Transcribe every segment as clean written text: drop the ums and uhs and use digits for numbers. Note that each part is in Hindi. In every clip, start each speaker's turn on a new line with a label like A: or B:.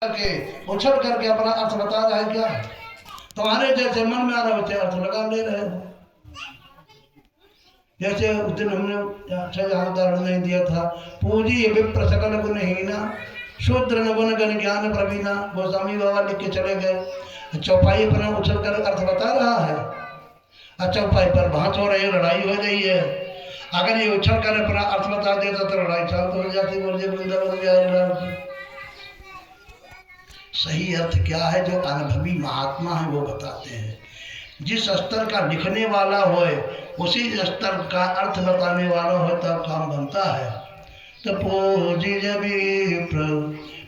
A: के उछल करके अपना अर्थ बता रहा है। क्या तुम्हारे जैसे मन में आ रहा वैसे अर्थ लगा ले रहे हो। जैसे उस दिन हमने अच्छा यहाँ उदाहरण नहीं दिया था, पूजी विप्र सकल गुणहीना शूद्र नगुण गण ज्ञान प्रवीणा। गोस्वामी बाबा लिख के चले गए। चौपाई पर उछल कर अर्थ बता रहा है। चौपाई पर भांच हो रही, लड़ाई हो रही है। अगर ये उछल कर अपना अर्थ बता देता तो लड़ाई शांत हो जाती। बोलिए वृंदावन बिहारी। सही अर्थ क्या है जो अनुभवी महात्मा है वो बताते हैं। जिस स्तर का लिखने वाला होए उसी स्तर का अर्थ बताने वाला हो तब काम बनता है। तो पूजी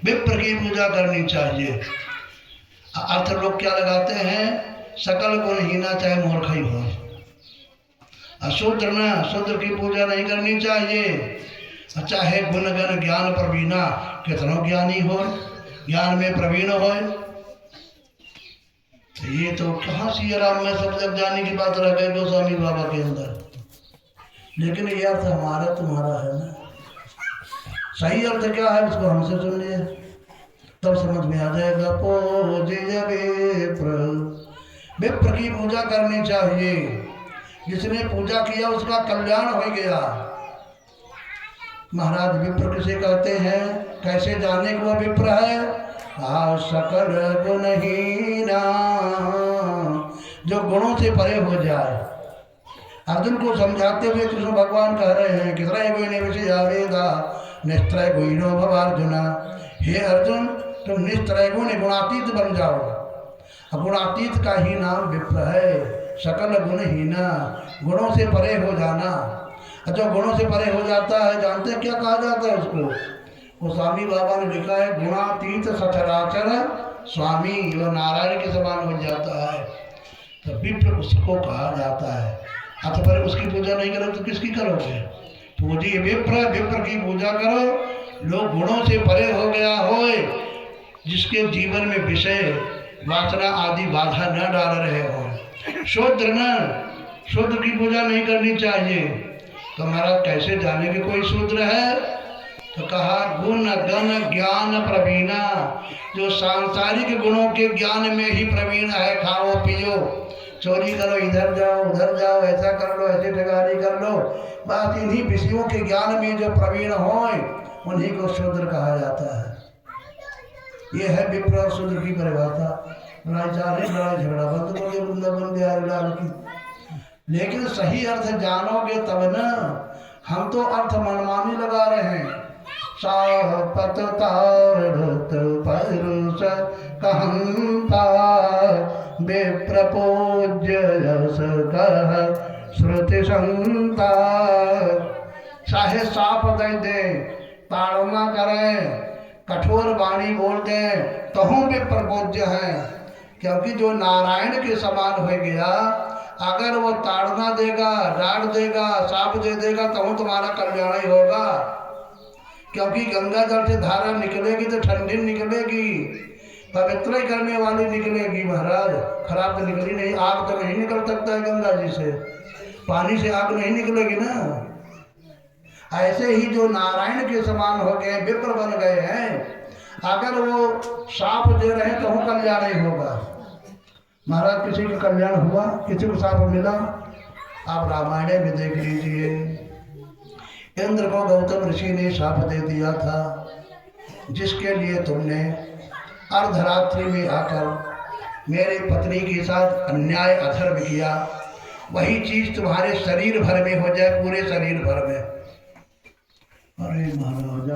A: विप्र की पूजा करनी चाहिए। अर्थ लोग क्या लगाते हैं, सकल गुणहीना चाहे मूर्ख ही हो। अशूद्र न शूद्र की पूजा नहीं करनी चाहिए। चाहे गुणगण ज्ञान प्रवीणा, कितना ज्ञानी हो, ज्ञान में प्रवीण हो। ये तो कहाँ सिया राम में सब जग जाने की बात रह गई गोस्वामी बाबा के अंदर। लेकिन ये अर्थ हमारा तुम्हारा है ना। सही अर्थ क्या है उसको हमसे सुन लिए तब समझ में आ जाएगा। विप्र की पूजा करनी चाहिए। जिसने पूजा किया उसका कल्याण हो गया। महाराज विप्र किसे कहते हैं, कैसे जाने को वह विप्र है। सकल गुणहीना, जो गुणों से परे हो जाए। अर्जुन को समझाते हुए कृष्ण भगवान कह रहे हैं, कितने गुणे विषय आवेदा निस्त्रय गुणो भव अर्जुना। हे अर्जुन, तुम निस्त्रय गुण गुणातीत बन जाओ। गुणातीत का ही नाम विप्र है। सकल गुणहीना, गुणों से परे हो जाना। जो गुणों से परे हो जाता है, जानते हैं क्या कहा जाता है उसको। वो स्वामी बाबा ने लिखा है, गुणातीत सचराचर स्वामी, वो नारायण के समान हो जाता है। तो विप्र उसको कहा जाता है। अथवा उसकी पूजा नहीं करो तो किसकी करोगे। पूजी विप्र, विप्र की पूजा करो। लोग गुणों से परे हो गया हो, जिसके जीवन में विषय वासना आदि बाधा न डाल रहे हो। शूद्र न, शूद्र की पूजा नहीं करनी चाहिए। तो महाराज कैसे जाने कि कोई शूद्र है। तो कहा गुण गण ज्ञान प्रवीणा, जो सांसारिक गुणों के ज्ञान में ही प्रवीण है। खाओ पियो, चोरी करो, इधर जाओ उधर जाओ, ऐसा कर लो, ऐसे ठगारी कर लो, बस इन्हीं विषयों के ज्ञान में जो प्रवीण हो उन्हीं को शूद्र कहा जाता है। ये है विप्र और शूद्र की परिभाषा। लड़ाई झगड़ा बंद करोगे वृंदावन बिहारी लाल की। लेकिन सही अर्थ जानोगे तब न। हम तो अर्थ मनमानी लगा रहे हैं। सापत तारत परुष कहंता विप्र पूज्य यस कह श्रुति संता। चाहे साप दे दे, ताड़ना करें, कठोर वाणी बोल दें, तो हम विप्र पूज्य हैं। क्योंकि जो नारायण के समान हो गया, अगर वो ताड़ना देगा, डांट देगा, साप दे देगा तो तुम्हारा कल्याण ही होगा। क्योंकि गंगा जल से धारा निकलेगी तो ठंडी निकलेगी, पवित्र करने वाली निकलेगी। महाराज खराब तो निकली नहीं। आग तो नहीं निकल सकता है गंगा जी से, पानी से आग नहीं निकलेगी ना। ऐसे ही जो नारायण के समान हो गए, विप्र बन गए हैं, अगर वो साप दे रहे हैं तो हम कल्याण ही होगा। महाराज किसी का कल्याण हुआ, किसी को साप मिला, आप रामायण में देख लीजिए। इंद्र को गौतम ऋषि ने शाप दे दिया था, जिसके लिए तुमने अर्धरात्रि में आकर मेरे पत्नी के साथ अन्याय अधर्म किया, वही चीज तुम्हारे शरीर भर में हो जाए, पूरे शरीर भर में। अरे महाराज